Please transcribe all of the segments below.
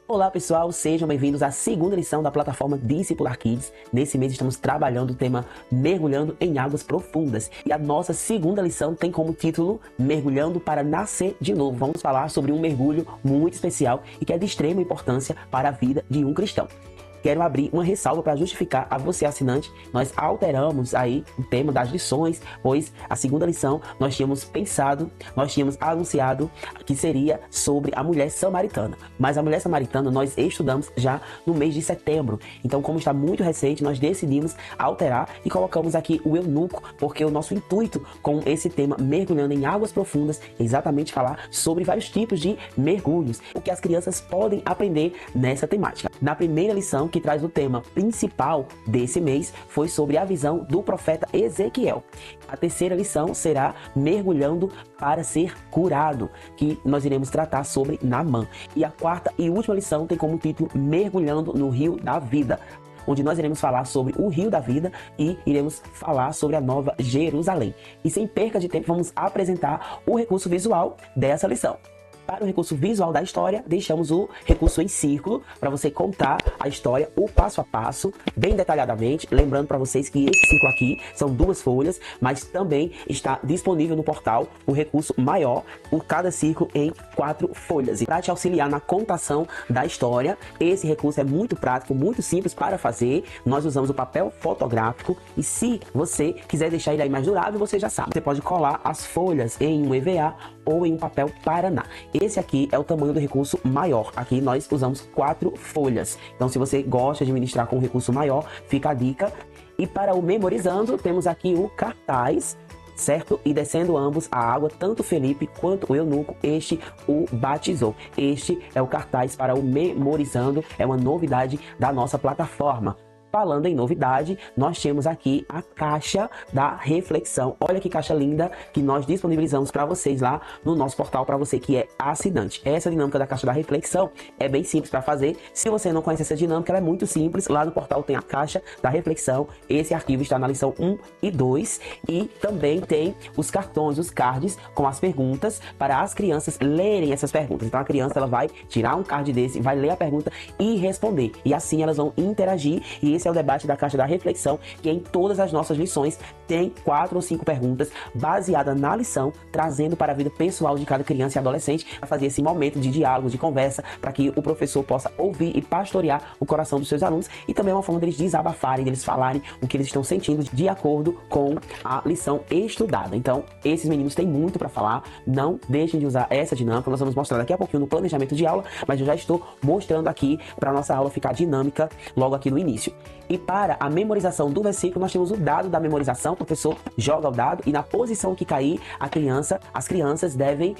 Olá pessoal, sejam bem-vindos à segunda lição da plataforma Discipular Kids. Nesse mês estamos trabalhando o tema Mergulhando em Águas Profundas. E a nossa segunda lição tem como título Mergulhando para Nascer de Novo. Vamos falar sobre um mergulho muito especial e que é de extrema importância para a vida de um cristão. Quero abrir uma ressalva para justificar a você, assinante. Nós alteramos aí o tema das lições, pois a segunda lição nós tínhamos anunciado que seria sobre a mulher samaritana. Mas a mulher samaritana nós estudamos já no mês de setembro. Então, como está muito recente, nós decidimos alterar e colocamos aqui o eunuco, porque o nosso intuito com esse tema Mergulhando em Águas Profundas é exatamente falar sobre vários tipos de mergulhos, o que as crianças podem aprender nessa temática. Na primeira lição, que traz o tema principal desse mês, foi sobre a visão do profeta Ezequiel. A terceira lição será Mergulhando para ser curado, que nós iremos tratar sobre Naamã. E a quarta e última lição tem como título Mergulhando no Rio da Vida, onde nós iremos falar sobre o Rio da Vida e iremos falar sobre a Nova Jerusalém. E sem perca de tempo, vamos apresentar o recurso visual dessa lição. Para o recurso visual da história, deixamos o recurso em círculo para você contar a história, o passo a passo, bem detalhadamente. Lembrando para vocês que esse círculo aqui são 2 folhas, mas também está disponível no portal o recurso maior, por cada círculo em 4 folhas. E para te auxiliar na contação da história, esse recurso é muito prático, muito simples para fazer. Nós usamos o papel fotográfico e se você quiser deixar ele aí mais durável, você já sabe. Você pode colar as folhas em um EVA ou em um papel Paraná. Esse aqui é o tamanho do recurso maior. Aqui nós usamos 4 folhas. Então, se você gosta de ministrar com um recurso maior, fica a dica. E para o memorizando, temos aqui o cartaz, certo? E descendo ambos a água, tanto Felipe quanto o eunuco, este o batizou. Este é o cartaz para o memorizando, é uma novidade da nossa plataforma. Falando em novidade, nós temos aqui a caixa da reflexão. Olha que caixa linda que nós disponibilizamos para vocês lá no nosso portal, para você que é assinante. Essa dinâmica da caixa da reflexão é bem simples para fazer. Se você não conhece essa dinâmica, ela é muito simples. Lá no portal tem a caixa da reflexão. Esse arquivo está na lição 1 e 2. E também tem os cartões, os cards com as perguntas para as crianças lerem essas perguntas. Então a criança ela vai tirar um card desse, vai ler a pergunta e responder. E assim elas vão interagir. E esse é o debate da caixa da reflexão, que em todas as nossas lições tem 4 ou 5 perguntas baseadas na lição, trazendo para a vida pessoal de cada criança e adolescente, para fazer esse momento de diálogo, de conversa, para que o professor possa ouvir e pastorear o coração dos seus alunos, e também é uma forma deles desabafarem, deles falarem o que eles estão sentindo de acordo com a lição estudada. Então, esses meninos têm muito para falar, não deixem de usar essa dinâmica. Nós vamos mostrar daqui a pouquinho no planejamento de aula, mas eu já estou mostrando aqui para a nossa aula ficar dinâmica logo aqui no início. E para a memorização do versículo, nós temos o dado da memorização. O professor joga o dado e na posição que cair, as crianças devem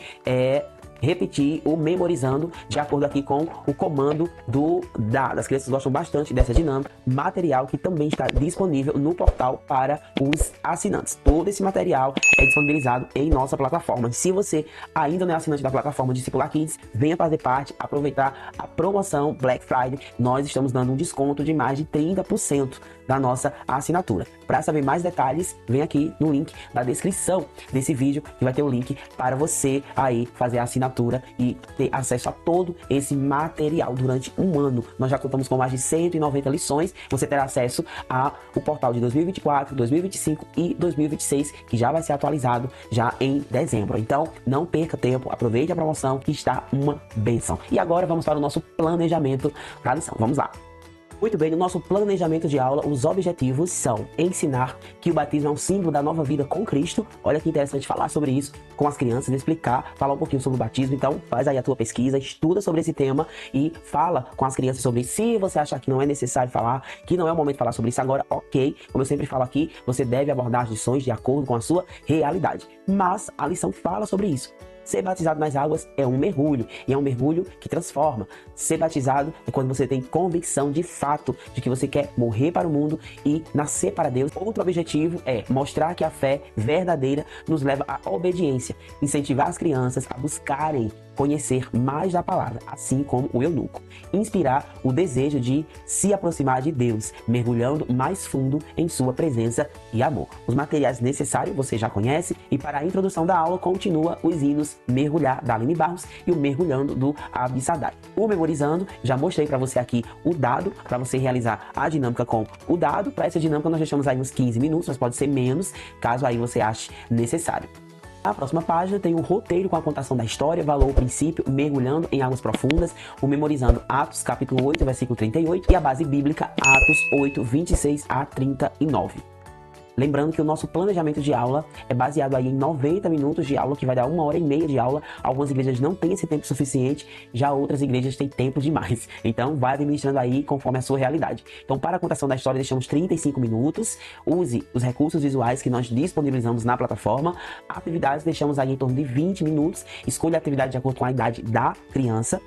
repetir ou memorizando de acordo aqui com o comando do dado. As crianças gostam bastante dessa dinâmica. Material que também está disponível no portal para os assinantes. Todo esse material é disponibilizado em nossa plataforma. Se você ainda não é assinante da plataforma Discipular Kids, venha fazer parte, aproveitar a promoção Black Friday. Nós estamos dando um desconto de mais de 30% da nossa assinatura. Para saber mais detalhes, vem aqui no link da descrição desse vídeo, que vai ter o link para você aí fazer a assinatura e ter acesso a todo esse material durante um ano. Nós já contamos com mais de 190 lições. Você terá acesso ao portal de 2024, 2025 e 2026, que já vai ser atualizado já em dezembro. Então, não perca tempo, aproveite a promoção que está uma bênção. E agora vamos para o nosso planejamento da lição. Vamos lá. Muito bem, no nosso planejamento de aula, os objetivos são ensinar que o batismo é um símbolo da nova vida com Cristo. Olha que interessante falar sobre isso com as crianças, explicar, falar um pouquinho sobre o batismo. Então, faz aí a tua pesquisa, estuda sobre esse tema e fala com as crianças sobre isso. Se você achar que não é necessário falar, que não é o momento de falar sobre isso agora, ok. Como eu sempre falo aqui, você deve abordar as lições de acordo com a sua realidade. Mas a lição fala sobre isso. Ser batizado nas águas é um mergulho, e é um mergulho que transforma. Ser batizado é quando você tem convicção de fato de que você quer morrer para o mundo e nascer para Deus. Outro objetivo é mostrar que a fé verdadeira nos leva à obediência, incentivar as crianças a buscarem conhecer mais da palavra, assim como o eunuco. Inspirar o desejo de se aproximar de Deus, mergulhando mais fundo em sua presença e amor. Os materiais necessários você já conhece, e para a introdução da aula continua os hinos Mergulhar, da Aline Barros, e o Mergulhando, do Abdi Sadai. O Memorizando, já mostrei para você aqui o dado, para você realizar a dinâmica com o dado. Para essa dinâmica nós deixamos aí uns 15 minutos, mas pode ser menos, caso aí você ache necessário. A próxima página tem um roteiro com a contação da história, valor, princípio, mergulhando em águas profundas, o Memorizando Atos, capítulo 8, versículo 38, e a base bíblica Atos 8, 26 a 39. Lembrando que o nosso planejamento de aula é baseado aí em 90 minutos de aula, que vai dar 1h30 de aula. Algumas igrejas não têm esse tempo suficiente, já outras igrejas têm tempo demais. Então, vai administrando aí conforme a sua realidade. Então, para a contação da história, deixamos 35 minutos. Use os recursos visuais que nós disponibilizamos na plataforma. Atividades, deixamos aí em torno de 20 minutos. Escolha a atividade de acordo com a idade da criança.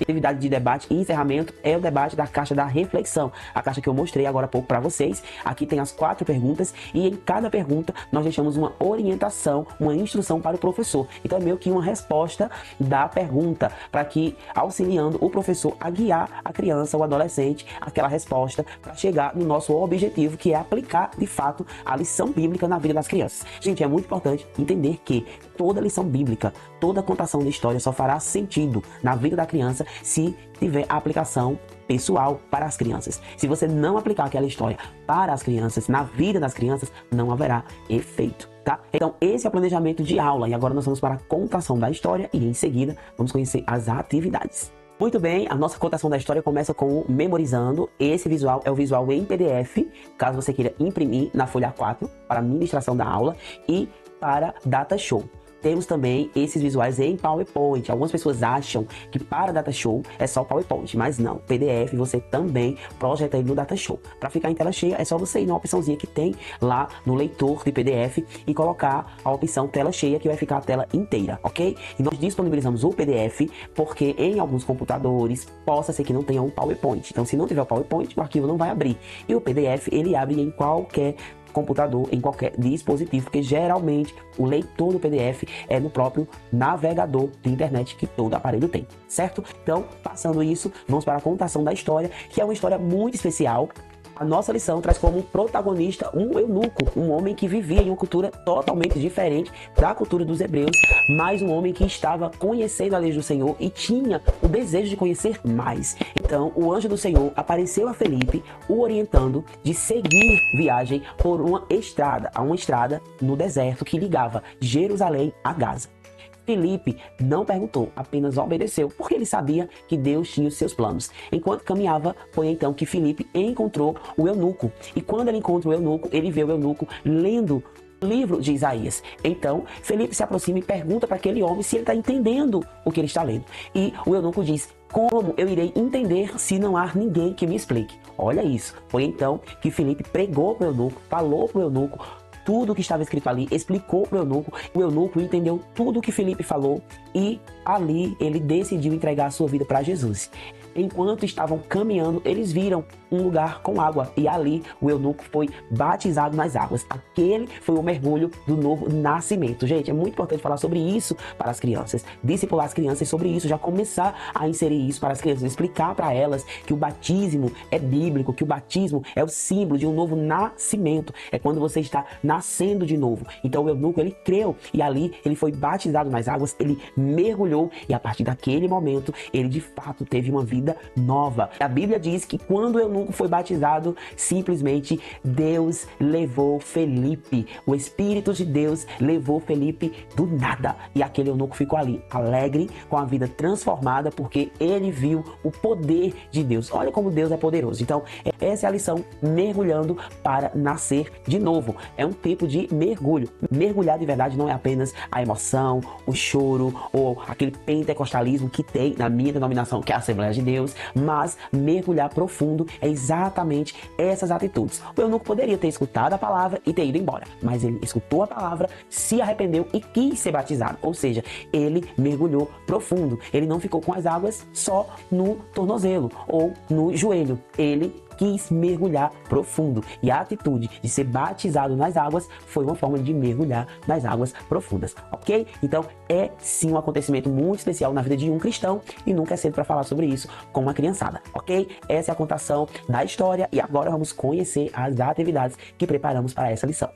Atividade de debate e encerramento é o debate da caixa da reflexão. A caixa que eu mostrei agora há pouco para vocês. Aqui tem as 4 perguntas. E em cada pergunta nós deixamos uma orientação, uma instrução para o professor. Então é meio que uma resposta da pergunta, para que auxiliando o professor a guiar a criança ou adolescente aquela resposta para chegar no nosso objetivo, que é aplicar de fato a lição bíblica na vida das crianças. Gente, é muito importante entender que toda lição bíblica, toda contação de história só fará sentido na vida da criança se tiver a aplicação pessoal para as crianças. Se você não aplicar aquela história para as crianças, na vida das crianças, não haverá efeito, tá? Então, esse é o planejamento de aula. E agora nós vamos para a contação da história e em seguida vamos conhecer as atividades. Muito bem, a nossa contação da história começa com o Memorizando. Esse visual é o visual em PDF, caso você queira imprimir na folha 4 para a ministração da aula e para Data Show. Temos também esses visuais em PowerPoint. Algumas pessoas acham que para Data Show é só PowerPoint, mas não. PDF você também projeta ele no Data Show. Para ficar em tela cheia é só você ir na opçãozinha que tem lá no leitor de PDF e colocar a opção tela cheia, que vai ficar a tela inteira, ok? E nós disponibilizamos o PDF porque em alguns computadores possa ser que não tenha um PowerPoint. Então, se não tiver o PowerPoint, o arquivo não vai abrir. E o PDF ele abre em qualquer computador, em qualquer dispositivo, porque geralmente o leitor do PDF é no próprio navegador de internet que todo aparelho tem, certo? Então, passando isso, vamos para a contação da história, que é uma história muito especial. A nossa lição traz como protagonista um eunuco, um homem que vivia em uma cultura totalmente diferente da cultura dos hebreus, mas um homem que estava conhecendo a lei do Senhor e tinha o desejo de conhecer mais. Então, o anjo do Senhor apareceu a Felipe, o orientando de seguir viagem por uma estrada no deserto que ligava Jerusalém a Gaza. Felipe não perguntou, apenas obedeceu, porque ele sabia que Deus tinha os seus planos. Enquanto caminhava, foi então que Felipe encontrou o eunuco. E quando ele encontra o eunuco, ele vê o eunuco lendo o livro de Isaías. Então, Felipe se aproxima e pergunta para aquele homem se ele está entendendo o que ele está lendo. E o eunuco diz: como eu irei entender se não há ninguém que me explique? Olha isso. Foi então que Felipe pregou para o eunuco, falou para o eunuco tudo o que estava escrito ali, explicou para o eunuco entendeu tudo o que Felipe falou e ali ele decidiu entregar a sua vida para Jesus. Enquanto estavam caminhando, eles viram um lugar com água e ali o eunuco foi batizado nas águas. Aquele foi o mergulho do novo nascimento. Gente, é muito importante falar sobre isso para as crianças, discipular as crianças sobre isso, já começar a inserir isso para as crianças, explicar para elas que o batismo é bíblico, que o batismo é o símbolo de um novo nascimento, é quando você está nascendo de novo. Então o eunuco, ele creu e ali ele foi batizado nas águas, ele mergulhou e a partir daquele momento ele de fato teve uma vida nova. A Bíblia diz que quando o eunuco foi batizado, simplesmente Deus levou Felipe. O Espírito de Deus levou Felipe do nada. E aquele eunuco ficou ali, alegre, com a vida transformada, porque ele viu o poder de Deus. Olha como Deus é poderoso. Então, essa é a lição, mergulhando para nascer de novo. É um tipo de mergulho. Mergulhar de verdade não é apenas a emoção, o choro ou aquele pentecostalismo que tem na minha denominação, que é a Assembleia de Deus, mas mergulhar profundo é exatamente essas atitudes. O eunuco poderia ter escutado a palavra e ter ido embora, mas ele escutou a palavra, se arrependeu e quis ser batizado, ou seja, ele mergulhou profundo. Ele não ficou com as águas só no tornozelo ou no joelho, ele quis mergulhar profundo. E a atitude de ser batizado nas águas foi uma forma de mergulhar nas águas profundas, ok? Então é sim um acontecimento muito especial na vida de um cristão e nunca é cedo para falar sobre isso com uma criançada, ok? Essa é a contação da história e agora vamos conhecer as atividades que preparamos para essa lição.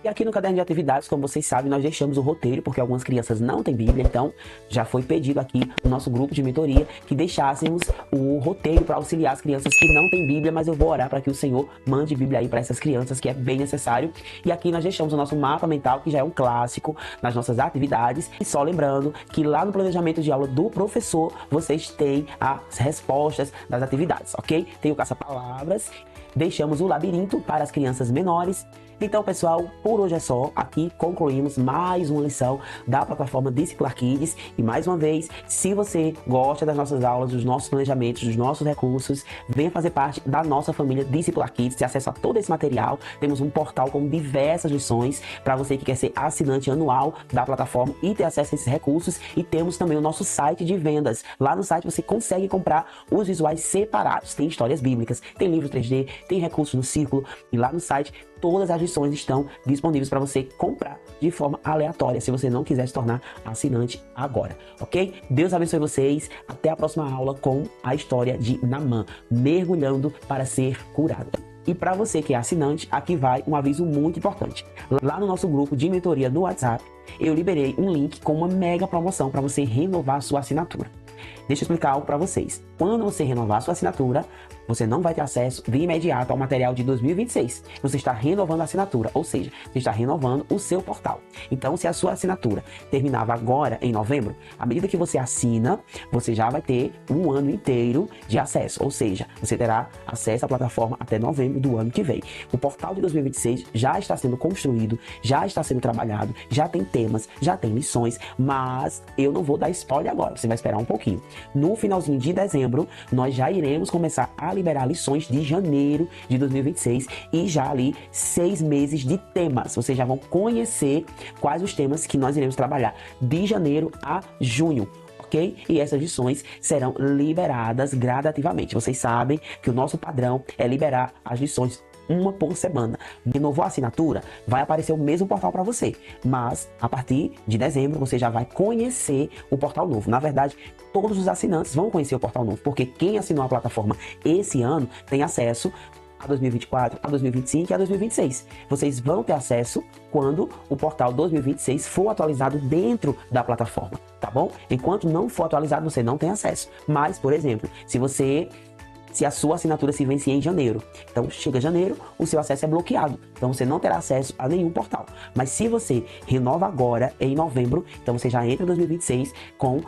E aqui no caderno de atividades, como vocês sabem, nós deixamos o roteiro, porque algumas crianças não têm Bíblia, então já foi pedido aqui no nosso grupo de mentoria que deixássemos o roteiro para auxiliar as crianças que não têm Bíblia, mas eu vou orar para que o Senhor mande Bíblia aí para essas crianças, que é bem necessário. E aqui nós deixamos o nosso mapa mental, que já é um clássico nas nossas atividades. E só lembrando que lá no planejamento de aula do professor, vocês têm as respostas das atividades, ok? Tem o caça-palavras, deixamos o labirinto para as crianças menores. Então, pessoal, por hoje é só. Aqui concluímos mais uma lição da plataforma Discipular Kids. E mais uma vez, se você gosta das nossas aulas, dos nossos planejamentos, dos nossos recursos, venha fazer parte da nossa família Discipular Kids, ter acesso a todo esse material. Temos um portal com diversas lições para você que quer ser assinante anual da plataforma e ter acesso a esses recursos. E temos também o nosso site de vendas. Lá no site você consegue comprar os visuais separados. Tem histórias bíblicas, tem livro 3D, tem recursos no círculo. E lá no site todas as lições estão disponíveis para você comprar de forma aleatória, se você não quiser se tornar assinante agora, ok? Deus abençoe vocês. Até a próxima aula com a história de Naamã, mergulhando para ser curado. E para você que é assinante, aqui vai um aviso muito importante. Lá no nosso grupo de mentoria no WhatsApp, eu liberei um link com uma mega promoção para você renovar sua assinatura. Deixa eu explicar algo para vocês. Quando você renovar sua assinatura, você não vai ter acesso de imediato ao material de 2026. Você está renovando a assinatura, ou seja, você está renovando o seu portal. Então, se a sua assinatura terminava agora, em novembro, à medida que você assina, você já vai ter um ano inteiro de acesso. Ou seja, você terá acesso à plataforma até novembro do ano que vem. O portal de 2026 já está sendo construído, já está sendo trabalhado, já tem temas, já tem lições, mas eu não vou dar spoiler agora, você vai esperar um pouquinho. No finalzinho de dezembro, nós já iremos começar a liberar lições de janeiro de 2026 e já ali 6 meses de temas. Vocês já vão conhecer quais os temas que nós iremos trabalhar de janeiro a junho. Ok? E essas lições serão liberadas gradativamente. Vocês sabem que o nosso padrão é liberar as lições uma por semana. Renovou a assinatura, vai aparecer o mesmo portal para você, mas a partir de dezembro você já vai conhecer o portal novo. Na verdade, todos os assinantes vão conhecer o portal novo, porque quem assinou a plataforma esse ano tem acesso a 2024, a 2025 e a 2026. Vocês vão ter acesso quando o portal 2026 for atualizado dentro da plataforma, tá bom? Enquanto não for atualizado, você não tem acesso. Mas, por exemplo, se a sua assinatura se vencer em janeiro, então chega janeiro, o seu acesso é bloqueado, então você não terá acesso a nenhum portal. Mas se você renova agora em novembro, então você já entra em 2026 com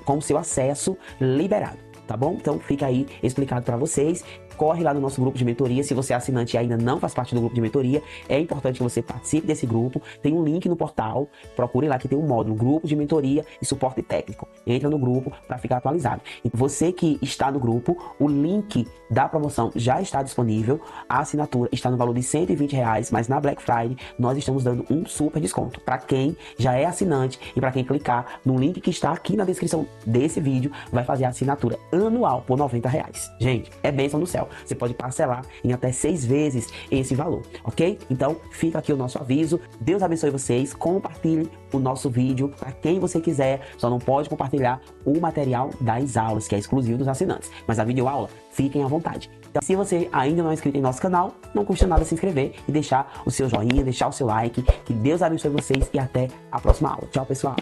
o seu acesso liberado, tá bom? Então fica aí explicado para vocês. Corre lá no nosso grupo de mentoria. Se você é assinante e ainda não faz parte do grupo de mentoria, é importante que você participe desse grupo. Tem um link no portal, procure lá que tem um módulo, grupo de mentoria e suporte técnico. Entra no grupo para ficar atualizado. E você que está no grupo, o link da promoção já está disponível. A assinatura está no valor de R$120, mas na Black Friday nós estamos dando um super desconto para quem já é assinante e para quem clicar no link que está aqui na descrição desse vídeo, vai fazer a assinatura anual por R$90. Gente, é bênção do céu. Você pode parcelar em até 6 vezes esse valor, ok? Então, fica aqui o nosso aviso. Deus abençoe vocês. Compartilhe o nosso vídeo para quem você quiser. Só não pode compartilhar o material das aulas, que é exclusivo dos assinantes. Mas a videoaula, fiquem à vontade. Então, se você ainda não é inscrito em nosso canal, não custa nada se inscrever e deixar o seu joinha, deixar o seu like. Que Deus abençoe vocês e até a próxima aula. Tchau, pessoal!